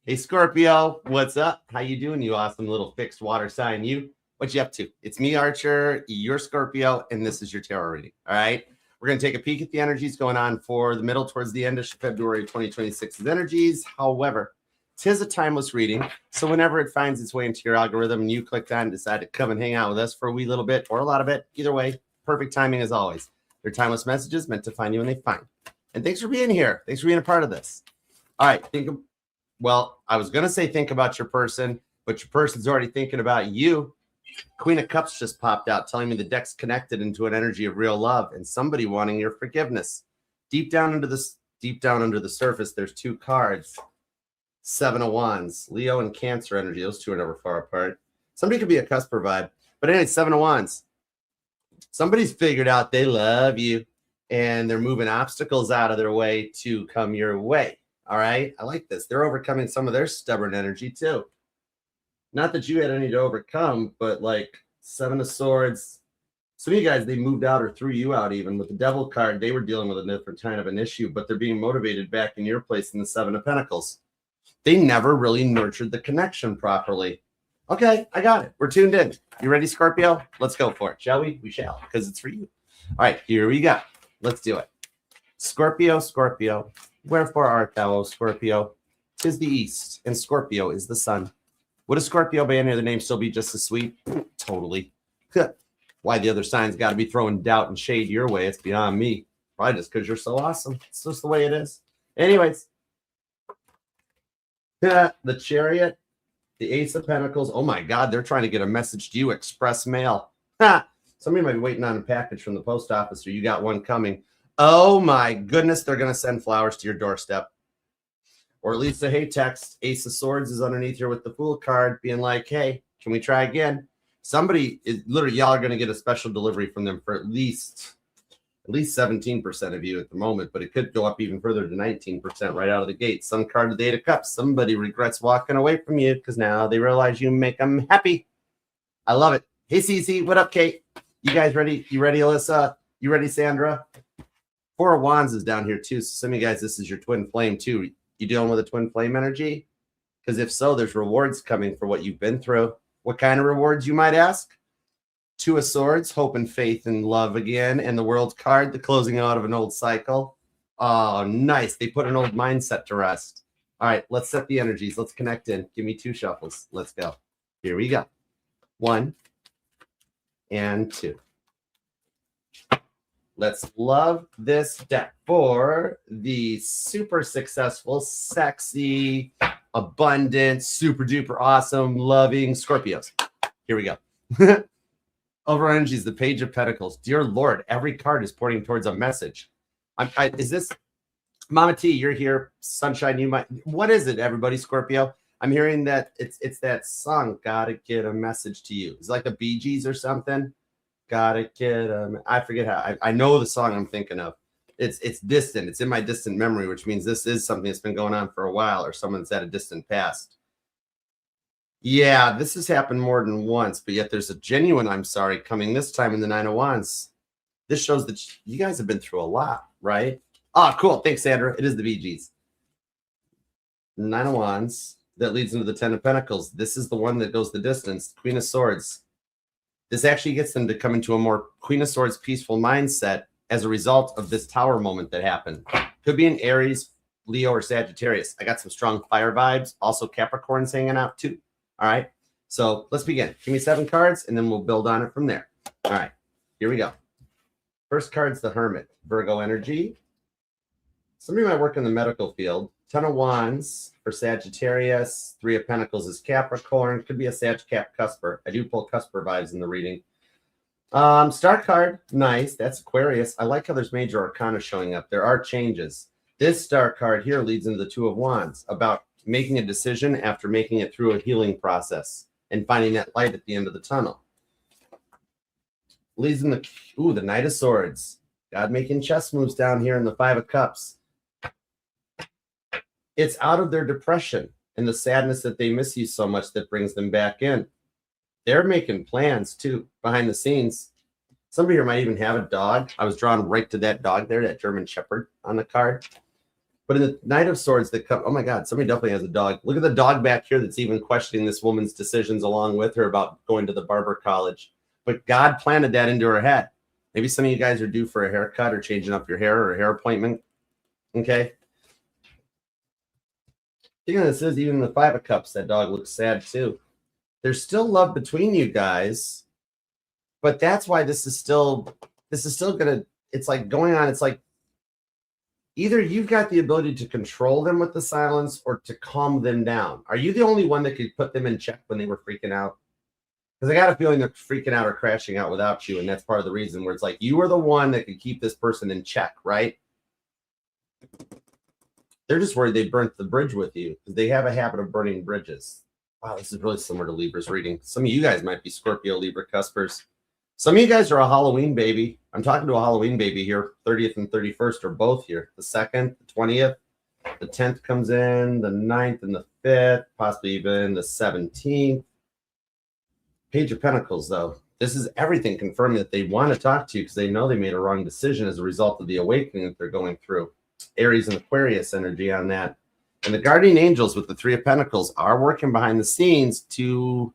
Hey Scorpio, what's up? How you doing, you awesome little fixed water sign? What you up to? It's me, Archer, your Scorpio, and this is your tarot reading. All right. We're going to take a peek at the energies going on for the middle towards the end of February 2026's energies. However, tis a timeless reading. So whenever it finds its way into your algorithm and you clicked on and decide to come and hang out with us for a wee little bit or a lot of it, either way, perfect timing as always. They're timeless messages meant to find you when they find. And thanks for being here. Thanks for being a part of this. All right. Well, I was going to say think about your person, but your person's already thinking about you. Queen of Cups just popped out telling me the deck's connected into an energy of real love and somebody wanting your forgiveness. Deep down under the surface, there's two cards. Seven of Wands, Leo and Cancer energy. Those two are never far apart. Somebody could be a cusper vibe. But anyway, Seven of Wands. Somebody's figured out they love you and they're moving obstacles out of their way to come your way. All right. I like this. They're overcoming some of their stubborn energy too. Not that you had any to overcome, but like Seven of Swords. Some of you guys, they moved out or threw you out even. With the Devil card, they were dealing with a different kind of an issue, but they're being motivated back in your place in the Seven of Pentacles. They never really nurtured the connection properly. Okay, I got it. We're tuned in. You ready, Scorpio? Let's go for it, shall we? We shall, because it's for you. All right, here we go. Let's do it. Scorpio, Scorpio. Wherefore art thou, O Scorpio? 'Tis the east, and Scorpio is the sun. Would a Scorpio by any other name still be just as sweet? Totally. Why the other signs got to be throwing doubt and shade your way, it's beyond me. Probably just because you're so awesome. It's just the way it is. Anyways. The Chariot, the Ace of Pentacles. Oh my God, they're trying to get a message to you, express mail. Somebody might be waiting on a package from the post office, or you got one coming. Oh my goodness, they're going to send flowers to your doorstep. Or at least a hey text. Ace of Swords is underneath here with the Fool card being like, hey, can we try again? Somebody is literally, y'all are going to get a special delivery from them for at least 17% of you at the moment, but it could go up even further to 19% right out of the gate. Some card of the Eight of Cups. Somebody regrets walking away from you because now they realize you make them happy. I love it. Hey, Cece, what up, Kate? You guys ready? You ready, Alyssa? You ready, Sandra? Four of Wands is down here too. So some of you guys, this is your twin flame too. You dealing with a twin flame energy? Because if so, there's rewards coming for what you've been through. What kind of rewards, you might ask? Two of Swords, hope and faith and love again. And the World card, the closing out of an old cycle. Oh, nice. They put an old mindset to rest. All right, let's set the energies. Let's connect in. Give me two shuffles. Let's go. Here we go. 1 and 2. Let's love this deck for the super successful, sexy, abundant, super duper awesome, loving Scorpios. Here we go. Over energies, the Page of Pentacles. Dear Lord, every card is pointing towards a message. Is this Mama T? You're here, sunshine. You might. What is it, everybody? Scorpio. I'm hearing that it's that song. Gotta get a message to you. It's like the Bee Gees or something. Gotta get I forget how. I know the song I'm thinking of. It's distant. It's in my distant memory, which means this is something that's been going on for a while, or someone's at a distant past. Yeah, this has happened more than once, but yet there's a genuine I'm sorry coming this time in the Nine of Wands. This shows that you guys have been through a lot, right? Oh, cool. Thanks, Sandra. It is the Bee Gees. Nine of Wands that leads into the Ten of Pentacles. This is the one that goes the distance. Queen of Swords. This actually gets them to come into a more Queen of Swords peaceful mindset as a result of this Tower moment that happened. Could be an Aries, Leo, or Sagittarius. I got some strong fire vibes. Also Capricorn's hanging out too. All right. So let's begin. Give me 7 cards and then we'll build on it from there. All right. Here we go. First card's the Hermit. Virgo energy. Somebody might work in the medical field. 10 of Wands for Sagittarius. 3 of Pentacles is Capricorn. Could be a Sag Cap Cusper. I do pull Cusper vibes in the reading. Star card. Nice. That's Aquarius. I like how there's major arcana showing up. There are changes. This star card here leads into the 2 of Wands about making a decision after making it through a healing process and finding that light at the end of the tunnel. Leads in the Knight of Swords. God making chess moves down here in the 5 of Cups. It's out of their depression and the sadness that they miss you so much that brings them back in. They're making plans too behind the scenes. Somebody here might even have a dog. I was drawn right to that dog there, that German Shepherd on the card. But in the Knight of Swords that come, oh my God, somebody definitely has a dog. Look at the dog back here that's even questioning this woman's decisions along with her about going to the barber college. But God planted that into her head. Maybe some of you guys are due for a haircut or changing up your hair or a hair appointment. Okay. Speaking of this, is even the Five of Cups, that dog looks sad too. There's still love between you guys, but that's why this is still gonna, it's like going on. It's like either you've got the ability to control them with the silence or to calm them down. Are you the only one that could put them in check when they were freaking out? Because I got a feeling they're freaking out or crashing out without you, and that's part of the reason where it's like you are the one that could keep this person in check, right? They're just worried they burnt the bridge with you because they have a habit of burning bridges. Wow, this is really similar to Libra's reading. Some of you guys might be Scorpio, Libra cuspers. Some of you guys are a Halloween baby. I'm talking to a Halloween baby here. 30th and 31st are both here. The 2nd, the 20th, the 10th comes in, the 9th and the 5th, possibly even the 17th. Page of Pentacles, though. This is everything confirming that they want to talk to you because they know they made a wrong decision as a result of the awakening that they're going through. Aries and Aquarius energy on that. And the guardian angels with the Three of Pentacles are working behind the scenes to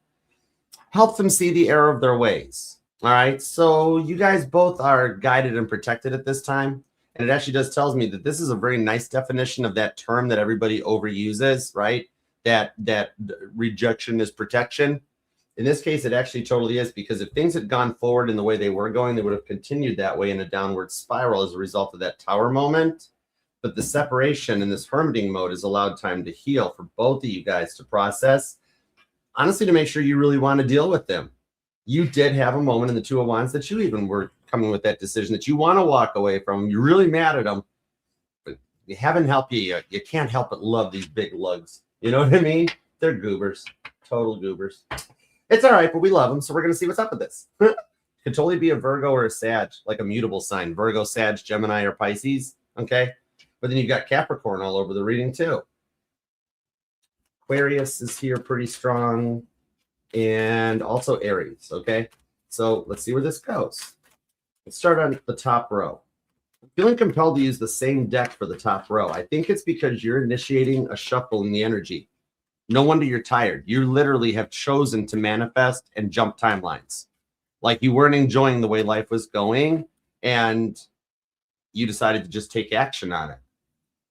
help them see the error of their ways. All right. So you guys both are guided and protected at this time. And it actually does tells me that this is a very nice definition of that term that everybody overuses, right? That rejection is protection. In this case, it actually totally is, because if things had gone forward in the way they were going, they would have continued that way in a downward spiral as a result of that tower moment. But the separation in this hermiting mode has allowed time to heal for both of you guys to process, honestly, to make sure you really want to deal with them. You did have a moment in the Two of Wands that you even were coming with that decision that you want to walk away from them. You're really mad at them, but you haven't helped you. You can't help but love these big lugs. You know what I mean? They're goobers, total goobers. It's all right, but we love them, so we're going to see what's up with this. Could totally be a Virgo or a Sag, like a mutable sign. Virgo, Sag, Gemini, or Pisces, okay? But then you've got Capricorn all over the reading, too. Aquarius is here pretty strong, and also Aries, okay? So let's see where this goes. Let's start on the top row. I'm feeling compelled to use the same deck for the top row. I think it's because you're initiating a shuffle in the energy. No wonder you're tired. You literally have chosen to manifest and jump timelines. Like you weren't enjoying the way life was going, and you decided to just take action on it.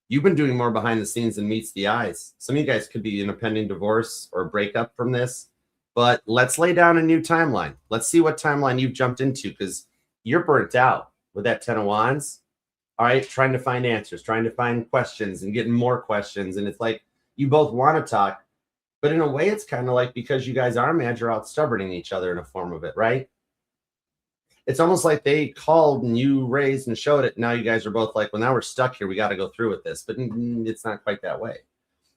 You've been doing more behind the scenes than meets the eyes. Some of you guys could be in a pending divorce or breakup from this, but let's lay down a new timeline. Let's see what timeline you've jumped into, because you're burnt out with that 10 of Wands. All right, trying to find answers, trying to find questions and getting more questions. And it's like you both want to talk, but in a way, it's kind of like because you guys are mad, you're out stubborning each other in a form of it, right? It's almost like they called and you raised and showed it. Now you guys are both like, well, now we're stuck here. We got to go through with this. But it's not quite that way.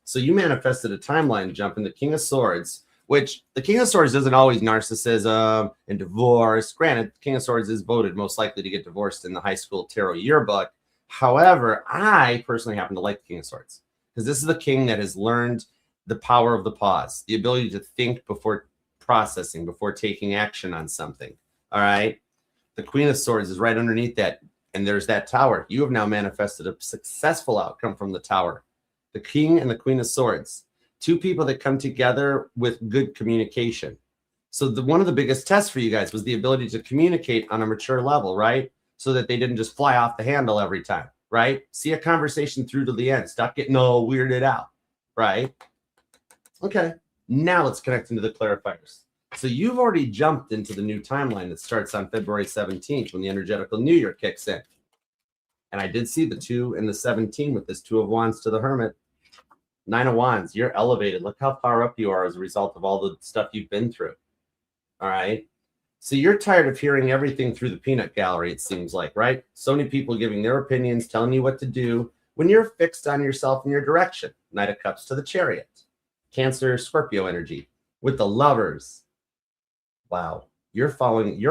So you manifested a timeline jump in the King of Swords, which the King of Swords isn't always narcissism and divorce. Granted, the King of Swords is voted most likely to get divorced in the high school tarot yearbook. However, I personally happen to like the King of Swords because this is the king that has learned the power of the pause, the ability to think before processing, before taking action on something. All right. The Queen of Swords is right underneath that. And there's that tower. You have now manifested a successful outcome from the tower. The King and the Queen of Swords, two people that come together with good communication. So one of the biggest tests for you guys was the ability to communicate on a mature level, right? So that they didn't just fly off the handle every time, right? See a conversation through to the end. Stop getting all weirded out, right? Okay, now let's connect into the clarifiers. So you've already jumped into the new timeline that starts on February 17th when the energetical New Year kicks in. And I did see the 2 and the 17 with this 2 of Wands to the Hermit. 9 of Wands, you're elevated. Look how far up you are as a result of all the stuff you've been through. All right. So you're tired of hearing everything through the peanut gallery, it seems like, right? So many people giving their opinions, telling you what to do when you're fixed on yourself and your direction. Knight of Cups to the Chariot. Cancer, Scorpio energy with the Lovers. Wow, you're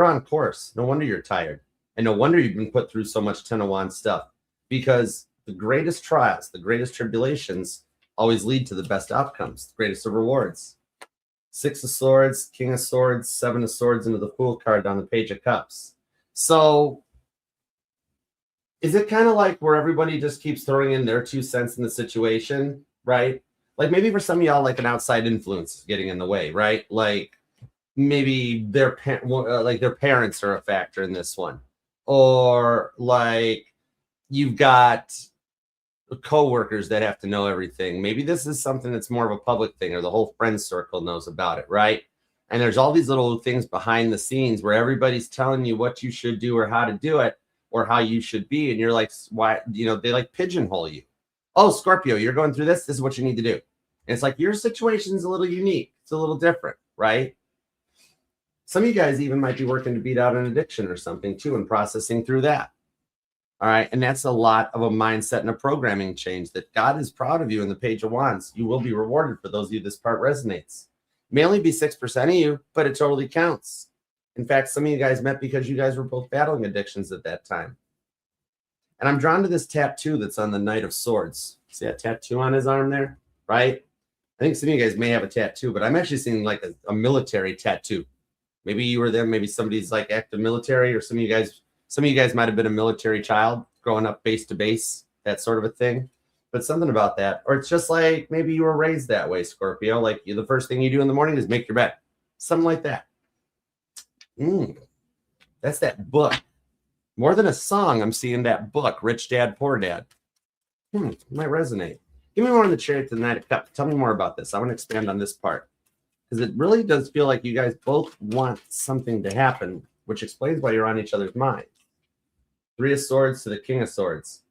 on course. No wonder you're tired. And no wonder you've been put through so much 10 of Wands stuff, because the greatest trials, the greatest tribulations always lead to the best outcomes, the greatest of rewards. 6 of Swords, King of Swords, 7 of Swords into the Fool card on the Page of Cups. So Is it kind of like where everybody just keeps throwing in their 2 cents in the situation, right? Like maybe for some of y'all, like an outside influence is getting in the way, right? Like maybe like their parents are a factor in this one, or like you've got co-workers that have to know everything. Maybe this is something that's more of a public thing, or the whole friend circle knows about it, right? And there's all these little things behind the scenes where everybody's telling you what you should do or how to do it or how you should be, and you're like, why? They like pigeonhole you. Oh, Scorpio, you're going through this. This is what you need to do. And it's like your situation's a little unique. It's a little different, right? Some of you guys even might be working to beat out an addiction or something too, and processing through that. All right. And that's a lot of a mindset and a programming change that God is proud of you in the Page of Wands. You will be rewarded for those of you this part resonates. It may only be 6% of you, but it totally counts. In fact, some of you guys met because you guys were both battling addictions at that time. And I'm drawn to this tattoo that's on the Knight of Swords. See that tattoo on his arm there, right? I think some of you guys may have a tattoo, but I'm actually seeing like a military tattoo. Maybe you were there. Maybe somebody's like active military, or some of you guys might have been a military child growing up base to base, that sort of a thing. But something about that. Or it's just like maybe you were raised that way, Scorpio. Like the first thing you do in the morning is make your bed. Something like that. That's that book. More than a song, I'm seeing that book, Rich Dad, Poor Dad. Might resonate. Give me more on the Chariot to the Knight of Cups. Tell me more about this. I want to expand on this part, because it really does feel like you guys both want something to happen, which explains why you're on each other's mind. 3 of Swords to the King of Swords.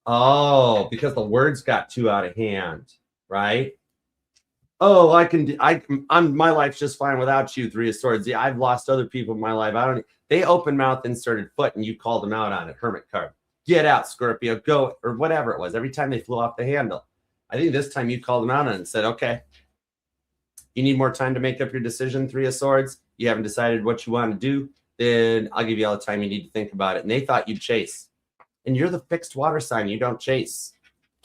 Oh, because the words got too out of hand, right? Oh, my life's just fine without you, 3 of Swords. Yeah, I've lost other people in my life. They open mouth, inserted foot, and you called them out on it. Hermit card. Get out, Scorpio, go, or whatever it was. Every time they flew off the handle. I think this time you called them out on it and said, okay, you need more time to make up your decision, 3 of Swords. You haven't decided what you want to do. Then I'll give you all the time you need to think about it. And they thought you'd chase. And you're the fixed water sign. You don't chase.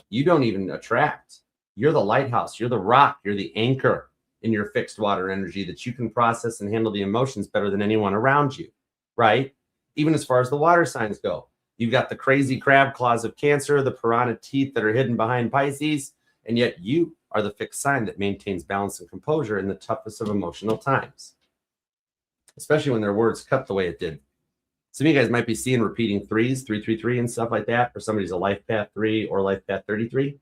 You don't even attract. You're the lighthouse. You're the rock. You're the anchor in your fixed water energy that you can process and handle the emotions better than anyone around you, right? Even as far as the water signs go. You've got the crazy crab claws of Cancer, the piranha teeth that are hidden behind Pisces, and yet you are the fixed sign that maintains balance and composure in the toughest of emotional times, especially when their words cut the way it did. Some of you guys might be seeing repeating 3s, 333 and stuff like that, or somebody's a life path 3 or life path 33.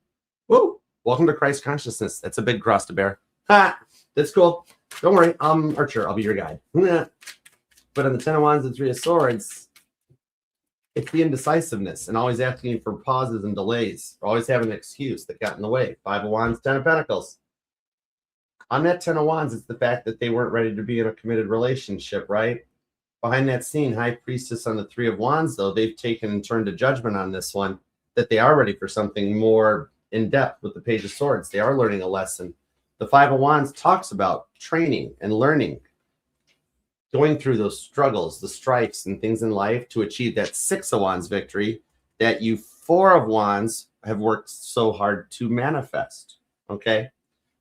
Woo! Welcome to Christ consciousness. That's a big cross to bear. Ha! That's cool. Don't worry. I'm Archer. I'll be your guide. But on the 10 of Wands and 3 of Swords, it's the indecisiveness and always asking for pauses and delays, or always having an excuse that got in the way. 5 of Wands, 10 of Pentacles. On that 10 of Wands, it's the fact that they weren't ready to be in a committed relationship, right? Behind that scene, High Priestess on the 3 of Wands, though, they've taken and turned a judgment on this one, that they are ready for something more in depth with the Page of Swords. They are learning a lesson. The 5 of Wands talks about training and learning, going through those struggles, the strifes and things in life to achieve that 6 of Wands victory that you 4 of Wands have worked so hard to manifest, okay?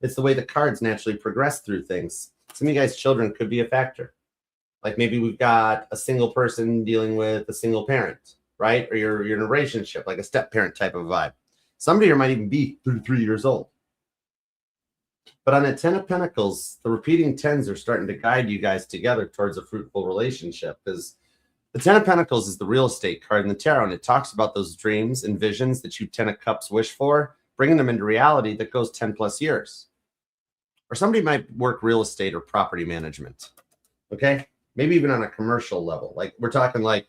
It's the way the cards naturally progress through things. Some of you guys' children could be a factor. Like maybe we've got a single person dealing with a single parent, right? Or you're in a relationship, like a step-parent type of vibe. Somebody here might even be 33 years old. But on that 10 of Pentacles, the repeating 10s are starting to guide you guys together towards a fruitful relationship, because the 10 of Pentacles is the real estate card in the tarot, and it talks about those dreams and visions that you 10 of Cups wish for, bringing them into reality that goes 10 plus years. Or somebody might work real estate or property management, okay? Maybe even on a commercial level. Like we're talking like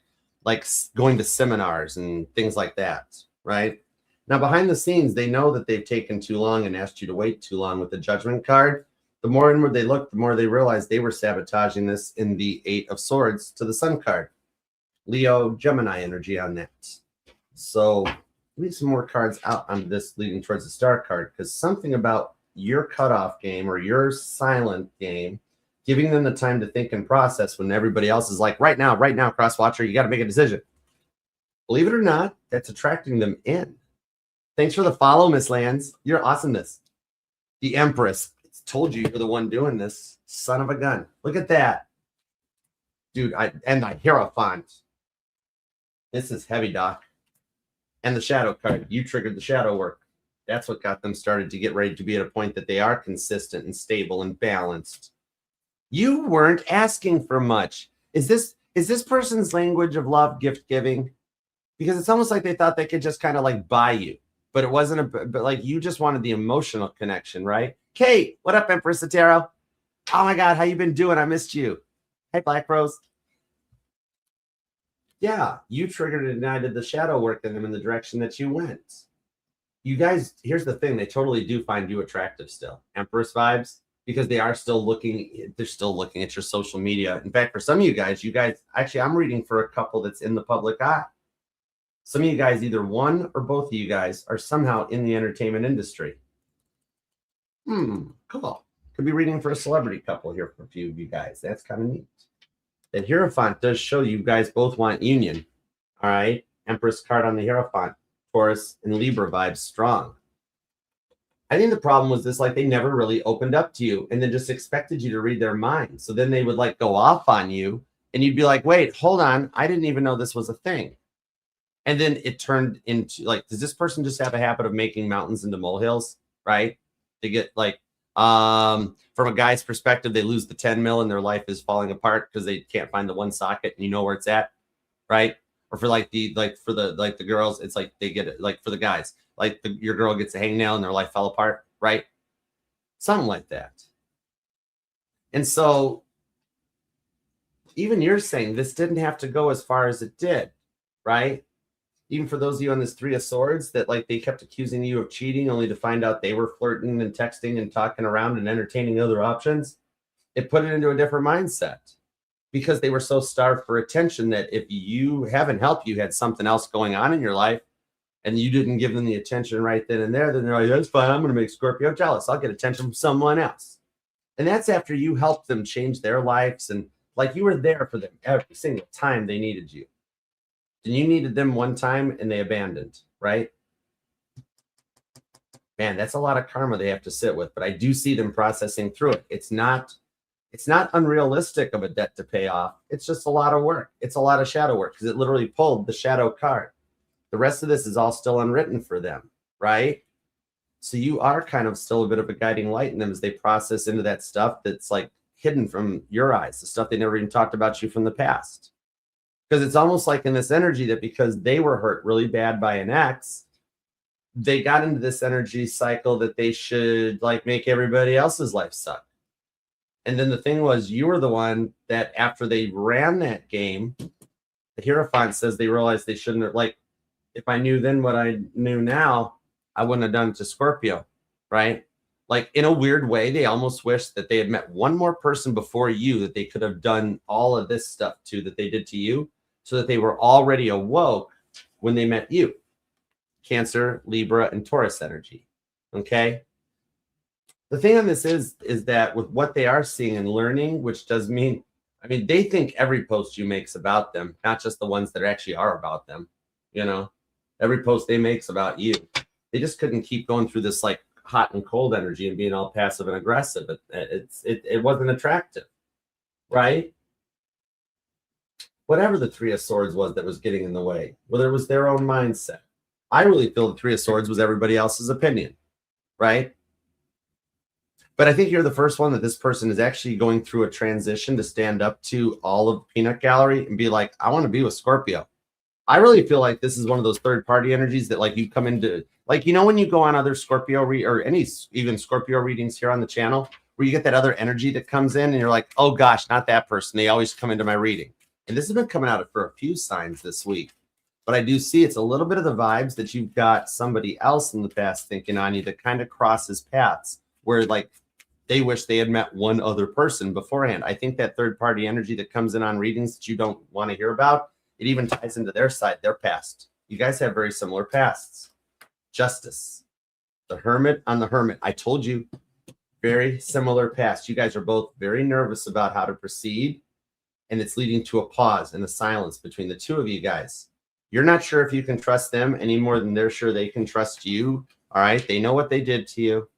going to seminars and things like that, right? Now, behind the scenes, they know that they've taken too long and asked you to wait too long with the Judgment card. The more inward they look, the more they realize they were sabotaging this in the 8 of Swords to the Sun card. Leo, Gemini energy on that. So we need some more cards out on this leading towards the Star card, because something about your cutoff game or your silent game, giving them the time to think and process when everybody else is like, right now, cross-watcher, you got to make a decision. Believe it or not, that's attracting them in. Thanks for the follow, Miss Lands. You're awesomeness. The Empress. It's told you you're the one doing this. Son of a gun. Look at that. Dude, and the Hierophant. This is heavy, Doc. And the shadow card, you triggered the shadow work. That's what got them started to get ready to be at a point that they are consistent and stable and balanced. You weren't asking for much. Is this person's language of love gift giving? Because it's almost like they thought they could just kind of like buy you, but it wasn't but like you just wanted the emotional connection, right? Kate, what up, Empress Tarot? Oh my God, how you been doing? I missed you. Hey, Black Rose. Yeah, you triggered and I did the shadow work in them in the direction that you went. You guys, here's the thing, they totally do find you attractive still. Empress vibes, because they're still looking at your social media. In fact, for some of you guys, actually, I'm reading for a couple that's in the public eye. Some of you guys, either one or both of you guys, are somehow in the entertainment industry. Cool. Could be reading for a celebrity couple here for a few of you guys. That's kind of neat. That Hierophant does show you guys both want union. All right. Empress card on the Hierophant. Taurus and Libra vibes strong. I think the problem was this, like they never really opened up to you and then just expected you to read their mind. So then they would like go off on you and you'd be like, wait, hold on. I didn't even know this was a thing. And then it turned into like, does this person just have a habit of making mountains into molehills? Right. They get like, from a guy's perspective, they lose the 10 mil and their life is falling apart because they can't find the one socket and you know where it's at. Right. Or for the girls, it's like they get it. Like for the guys, like your girl gets a hangnail and their life fell apart, right? Something like that. And so even you're saying this didn't have to go as far as it did, right? Even for those of you on this Three of Swords that like they kept accusing you of cheating only to find out they were flirting and texting and talking around and entertaining other options, it put it into a different mindset. Because they were so starved for attention that if you haven't helped, you had something else going on in your life and you didn't give them the attention right then and there, then they're like, that's fine. I'm going to make Scorpio jealous. I'll get attention from someone else. And that's after you helped them change their lives. And like you were there for them every single time they needed you. And you needed them one time and they abandoned, right? Man, that's a lot of karma they have to sit with, but I do see them processing through it. It's not unrealistic of a debt to pay off. It's just a lot of work. It's a lot of shadow work because it literally pulled the shadow card. The rest of this is all still unwritten for them, right? So you are kind of still a bit of a guiding light in them as they process into that stuff that's like hidden from your eyes, the stuff they never even talked about you from the past. Because it's almost like in this energy that because they were hurt really bad by an ex, they got into this energy cycle that they should like make everybody else's life suck. And then the thing was, you were the one that after they ran that game, the Hierophant says they realized they shouldn't have, like, if I knew then what I knew now, I wouldn't have done it to Scorpio, right? Like in a weird way, they almost wish that they had met one more person before you that they could have done all of this stuff to that they did to you so that they were already awoke when they met you. Cancer, Libra, and Taurus energy, okay? The thing on this is that with what they are seeing and learning, which does mean, I mean, they think every post you make's about them, not just the ones that actually are about them. You know, every post they make's about you. They just couldn't keep going through this like hot and cold energy and being all passive and aggressive. It wasn't attractive, right? Whatever the Three of Swords was that was getting in the way, whether it was their own mindset. I really feel the Three of Swords was everybody else's opinion, right? But I think you're the first one that this person is actually going through a transition to stand up to all of the peanut gallery and be like, I want to be with Scorpio. I really feel like this is one of those third party energies that like you come into, like, you know, when you go on other Scorpio or any even Scorpio readings here on the channel, where you get that other energy that comes in and you're like, oh gosh, not that person. They always come into my reading. And this has been coming out for a few signs this week. But I do see it's a little bit of the vibes that you've got somebody else in the past thinking on you that kind of crosses paths where like, they wish they had met one other person beforehand. I think that third party energy that comes in on readings that you don't want to hear about, it even ties into their side, their past. You guys have very similar pasts. Justice, the Hermit on the Hermit. I told you, very similar past. You guys are both very nervous about how to proceed, and it's leading to a pause and a silence between the two of you guys. You're not sure if you can trust them any more than they're sure they can trust you. All right, they know what they did to you.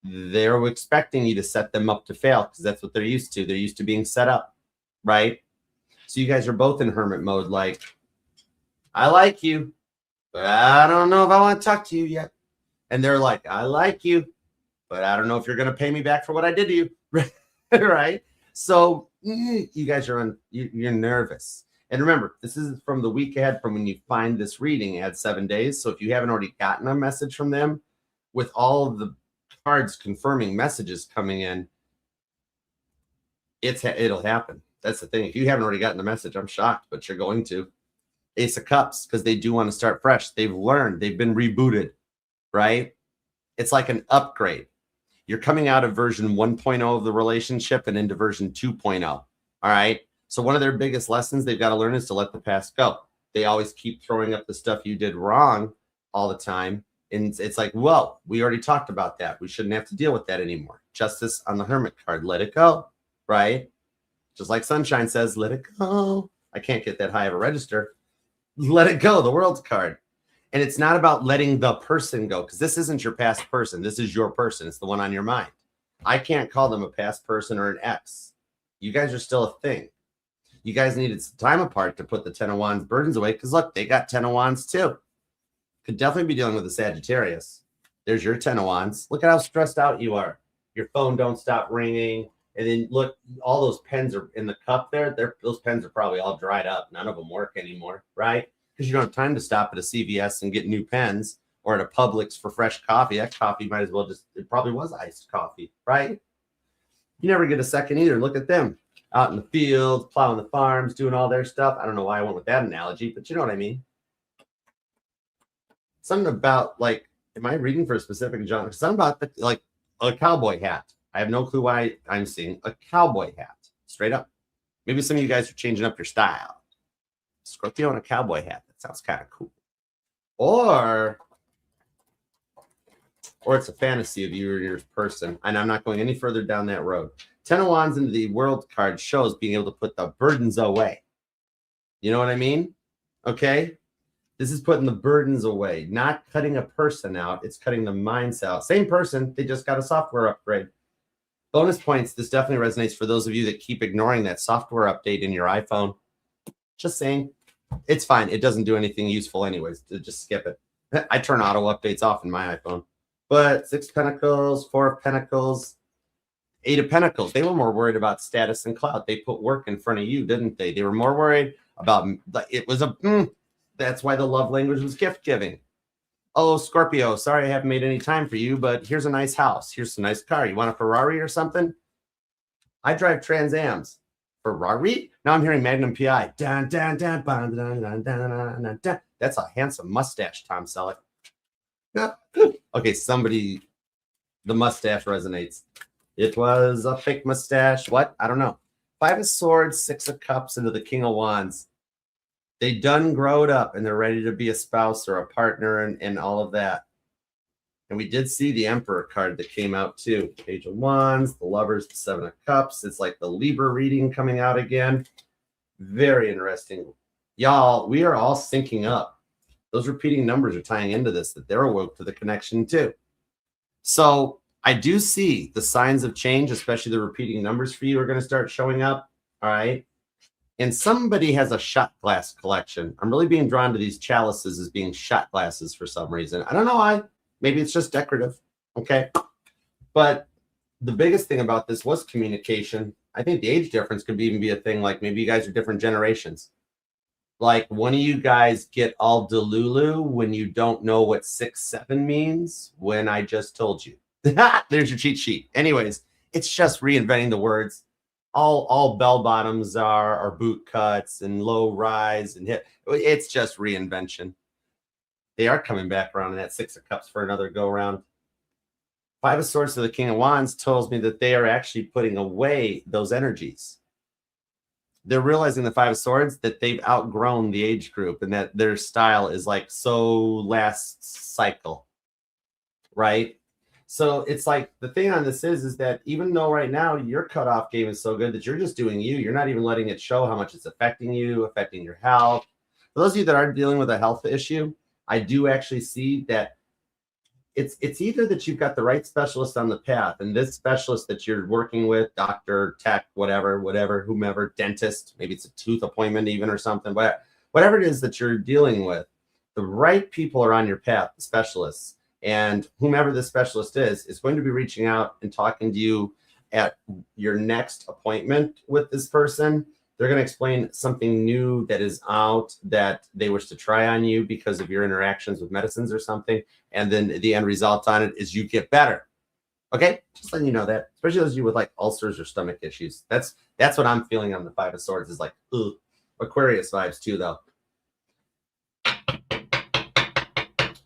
They're expecting you to set them up to fail because that's what they're used to. They're used to being set up, right? So you guys are both in hermit mode. Like, I like you. but I don't know if I want to talk to you yet. And they're like, I like you, but I don't know if you're going to pay me back for what I did to you. Right? So you guys are you're nervous. And remember, this is from the week ahead from when you find this reading, add 7 days. So if you haven't already gotten a message from them with all of the cards confirming messages coming in, it'll happen. That's the thing. If you haven't already gotten the message, I'm shocked, but you're going to. Ace of Cups, because they do want to start fresh. They've learned, they've been rebooted, right? It's like an upgrade. You're coming out of version 1.0 of the relationship and into version 2.0. All right. So one of their biggest lessons they've got to learn is to let the past go. They always keep throwing up the stuff you did wrong all the time. And it's like, whoa, we already talked about that. We shouldn't have to deal with that anymore. Justice on the Hermit card. Let it go. Right? Just like Sunshine says, let it go. I can't get that high of a register. Let it go. The World's card. And it's not about letting the person go, because this isn't your past person. This is your person. It's the one on your mind. I can't call them a past person or an ex. You guys are still a thing. You guys needed some time apart to put the 10 of Wands burdens away, because look, they got 10 of Wands too. Could definitely be dealing with a Sagittarius. There's your 10 of Wands. Look at how stressed out you are. Your phone don't stop ringing. And then look, all those pens are in the cup there. Those pens are probably all dried up. None of them work anymore, right? Because you don't have time to stop at a CVS and get new pens, or at a Publix for fresh coffee. That coffee might as well it probably was iced coffee, right? You never get a second either. Look at them out in the fields, plowing the farms, doing all their stuff. I don't know why I went with that analogy, but you know what I mean. Something about, like, am I reading for a specific genre? Something about like a cowboy hat. I have no clue why I'm seeing a cowboy hat. Straight up. Maybe some of you guys are changing up your style. Scorpio and a cowboy hat. That sounds kind of cool. Or it's a fantasy of you or your person. And I'm not going any further down that road. 10 of Wands into the World card shows being able to put the burdens away. You know what I mean? Okay. This is putting the burdens away, not cutting a person out. It's cutting the minds out. Same person. They just got a software upgrade. Bonus points. This definitely resonates for those of you that keep ignoring that software update in your iPhone. Just saying, it's fine. It doesn't do anything useful anyways. Just skip it. I turn auto updates off in my iPhone. But 6 of Pentacles, 4 of Pentacles, 8 of Pentacles. They were more worried about status and clout. They put work in front of you, didn't they? They were more worried about, it was that's why the love language was gift giving. Oh, Scorpio, sorry I haven't made any time for you, but here's a nice house. Here's a nice car. You want a Ferrari or something? I drive Trans Ams. Ferrari? Now I'm hearing Magnum PI. Dun, dun, dun, dun, dun, dun, dun, dun, dun. That's a handsome mustache, Tom Selleck. Okay, the mustache resonates. It was a fake mustache. What? I don't know. 5 of Swords, 6 of Cups into the King of Wands. They done growed up and they're ready to be a spouse or a partner and all of that. And we did see the Emperor card that came out too. Page of Wands, the Lovers, the 7 of Cups. It's like the Libra reading coming out again. Very interesting. Y'all, we are all syncing up. Those repeating numbers are tying into this, that they're awoke to the connection too. So I do see the signs of change, especially the repeating numbers for you are going to start showing up. All right. And somebody has a shot glass collection. I'm really being drawn to these chalices as being shot glasses for some reason. I don't know why. Maybe it's just decorative. Okay. But the biggest thing about this was communication. I think the age difference could even be a thing. Like maybe you guys are different generations. Like one of you guys get all delulu when you don't know what 6-7 means, when I just told you. There's your cheat sheet. Anyways, it's just reinventing the words. All bell bottoms are boot cuts and low rise and hip. It's just reinvention. They are coming back around in that 6 of Cups for another go round. 5 of Swords to the King of Wands tells me that they are actually putting away those energies. They're realizing the 5 of Swords that they've outgrown the age group and that their style is like so last cycle, right? So it's like the thing on this is that even though right now your cutoff game is so good that you're just doing you, you're not even letting it show how much it's affecting you, affecting your health. For those of you that are dealing with a health issue, I do actually see that it's either that you've got the right specialist on the path, and this specialist that you're working with, doctor, tech, whatever, whomever, dentist, maybe it's a tooth appointment even or something, but whatever it is that you're dealing with, The right people are on your path, the specialists. And whomever the specialist is going to be reaching out and talking to you at your next appointment with this person. They're going to explain something new that is out that they wish to try on you because of your interactions with medicines or something. And then the end result on it is you get better. Okay, just letting you know that, especially those of you with like ulcers or stomach issues. That's what I'm feeling on the Five of Swords is like, ugh. Aquarius vibes too, though.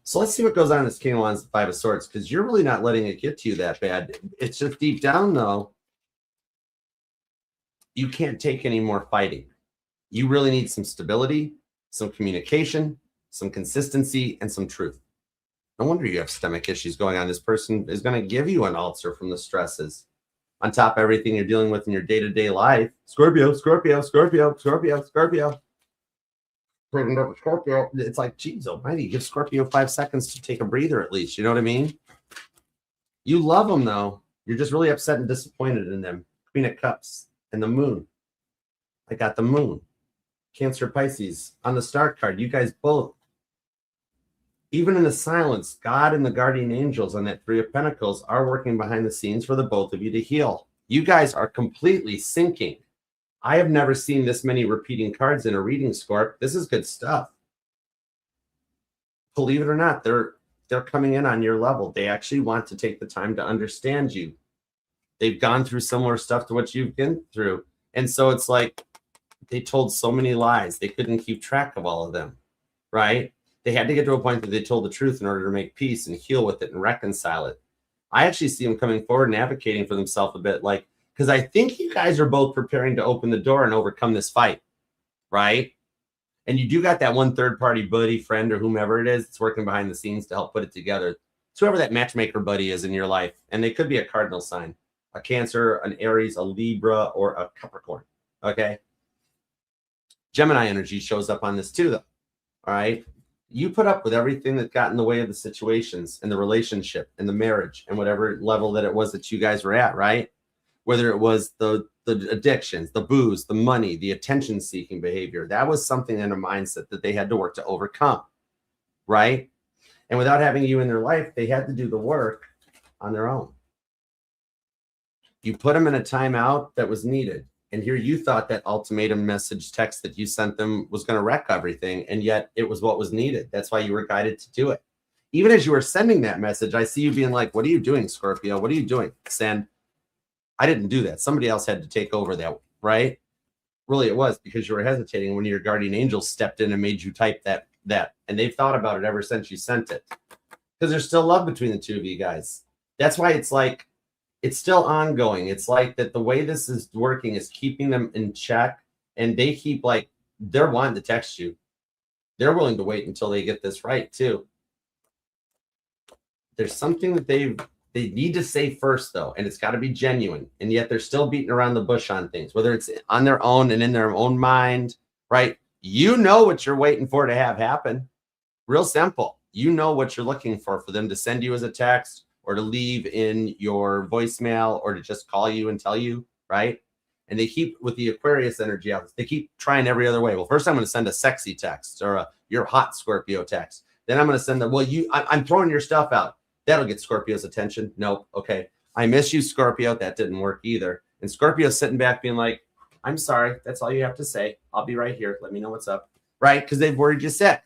So let's see what goes on in this King of Wands, the Five of Swords, because you're really not letting it get to you that bad. It's just deep down, though, you can't take any more fighting. You really need some stability, some communication, some consistency, and some truth. No wonder you have stomach issues going on. This person is going to give you an ulcer from the stresses. On top of everything you're dealing with in your day-to-day life. Scorpio, Scorpio, Scorpio, Scorpio, Scorpio. Scorpio. It's like, geez almighty, give Scorpio 5 seconds to take a breather at least. You know what I mean? You love them, though. You're just really upset and disappointed in them. Queen of Cups and the Moon. I got the Moon. Cancer, Pisces. On the Star card, you guys both. Even in the silence, God and the guardian angels on that Three of Pentacles are working behind the scenes for the both of you to heal. You guys are completely syncing. I have never seen this many repeating cards in a reading, Scorp. This is good stuff. Believe it or not, they're coming in on your level. They actually want to take the time to understand you. They've gone through similar stuff to what you've been through. And so it's like they told so many lies. They couldn't keep track of all of them, right? They had to get to a point that they told the truth in order to make peace and heal with it and reconcile it. I actually see them coming forward and advocating for themselves a bit, like, because I think you guys are both preparing to open the door and overcome this fight, right? And you do got that one third-party buddy, friend, or whomever it is that's working behind the scenes to help put it together. It's whoever that matchmaker buddy is in your life. And they could be a cardinal sign, a Cancer, an Aries, a Libra, or a Capricorn, okay? Gemini energy shows up on this too, though, all right? You put up with everything that got in the way of the situations and the relationship and the marriage and whatever level that it was that you guys were at, right? Whether it was the addictions, the booze, the money, the attention-seeking behavior, that was something in a mindset that they had to work to overcome, right? And without having you in their life, they had to do the work on their own. You put them in a timeout that was needed. And here you thought that ultimatum message text that you sent them was going to wreck everything. And yet it was what was needed. That's why you were guided to do it. Even as you were sending that message, I see you being like, what are you doing, Scorpio? What are you doing? Send. I didn't do that. Somebody else had to take over that, right? Really, it was because you were hesitating when your guardian angels stepped in and made you type that. And they've thought about it ever since you sent it. Because there's still love between the two of you guys. That's why it's like, it's still ongoing. It's like that the way this is working is keeping them in check. And they keep like, they're wanting to text you. They're willing to wait until they get this right too. There's something that they need to say first though. And it's got to be genuine. And yet they're still beating around the bush on things, whether it's on their own and in their own mind, right? You know what you're waiting for to have happen. Real simple. You know what you're looking for them to send you as a text, or to leave in your voicemail, or to just call you and tell you, right? And they keep, with the Aquarius energy out, they keep trying every other way. Well, first I'm going to send a sexy text or a "you're hot Scorpio" text. Then I'm going to send them, well, I'm throwing your stuff out. That'll get Scorpio's attention. Nope. Okay. I miss you, Scorpio. That didn't work either. And Scorpio's sitting back being like, I'm sorry. That's all you have to say. I'll be right here. Let me know what's up. Right? Because they've worried you sick.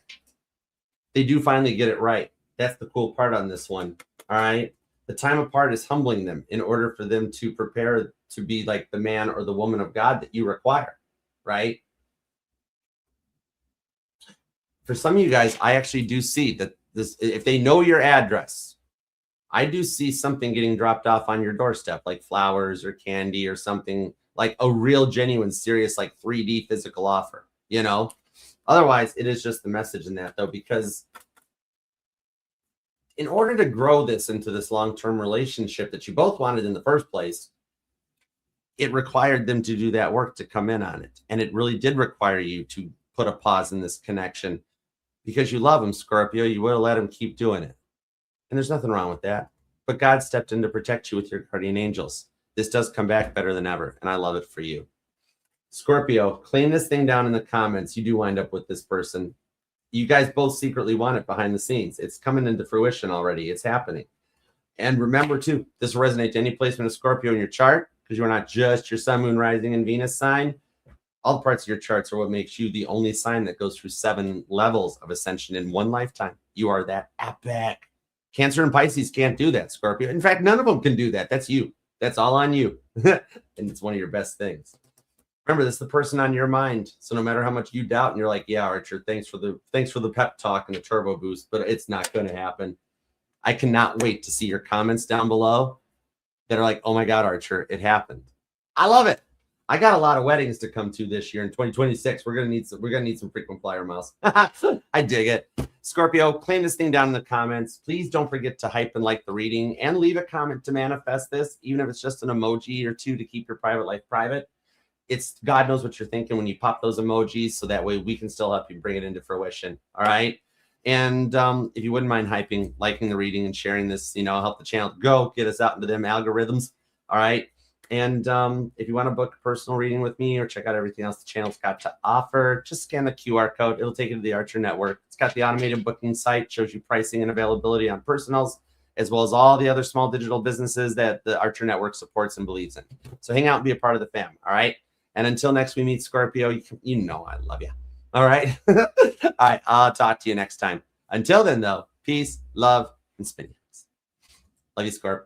They do finally get it right. That's the cool part on this one. All right. The time apart is humbling them in order for them to prepare to be like the man or the woman of God that you require. Right. For some of you guys, I actually do see that this, if they know your address, I do see something getting dropped off on your doorstep, like flowers or candy or something, like a real, genuine, serious, like 3D physical offer, you know? Otherwise, it is just the message in that, though, because in order to grow this into this long-term relationship that you both wanted in the first place, it required them to do that work to come in on it. And it really did require you to put a pause in this connection because you love him, Scorpio. You would have let him keep doing it. And there's nothing wrong with that. But God stepped in to protect you with your guardian angels. This does come back better than ever. And I love it for you. Scorpio, claim this thing down in the comments. You do wind up with this person. You guys both secretly want it behind the scenes. It's coming into fruition already. It's happening. And remember, too, this will resonate to any placement of Scorpio in your chart, because you are not just your sun, moon, rising, and Venus sign. All the parts of your charts are what makes you the only sign that goes through 7 levels of ascension in one lifetime. You are that epic. Cancer and Pisces can't do that, Scorpio. In fact, none of them can do that. That's you. That's all on you. And it's one of your best things. Remember, this is the person on your mind. So no matter how much you doubt, and you're like, yeah, Archer, thanks for the pep talk and the turbo boost, but it's not going to happen. I cannot wait to see your comments down below that are like, oh my God, Archer, it happened. I love it. I got a lot of weddings to come to this year in 2026. We're gonna need some frequent flyer miles. I dig it. Scorpio, claim this thing down in the comments. Please don't forget to hype and like the reading and leave a comment to manifest this, even if it's just an emoji or 2 to keep your private life private. It's God knows what you're thinking when you pop those emojis, so that way we can still help you bring it into fruition. All right. And if you wouldn't mind hyping, liking the reading, and sharing this, help the channel go, get us out into them algorithms. All right. And if you want to book a personal reading with me or check out everything else the channel's got to offer, just scan the QR code. It'll take you to the Archer Network. It's got the automated booking site, shows you pricing and availability on personals, as well as all the other small digital businesses that the Archer Network supports and believes in. So hang out and be a part of the fam. All right. And until next we meet, Scorpio, you know I love you. All right. All right. I'll talk to you next time. Until then, though, peace, love, and spin. Love you, Scorp.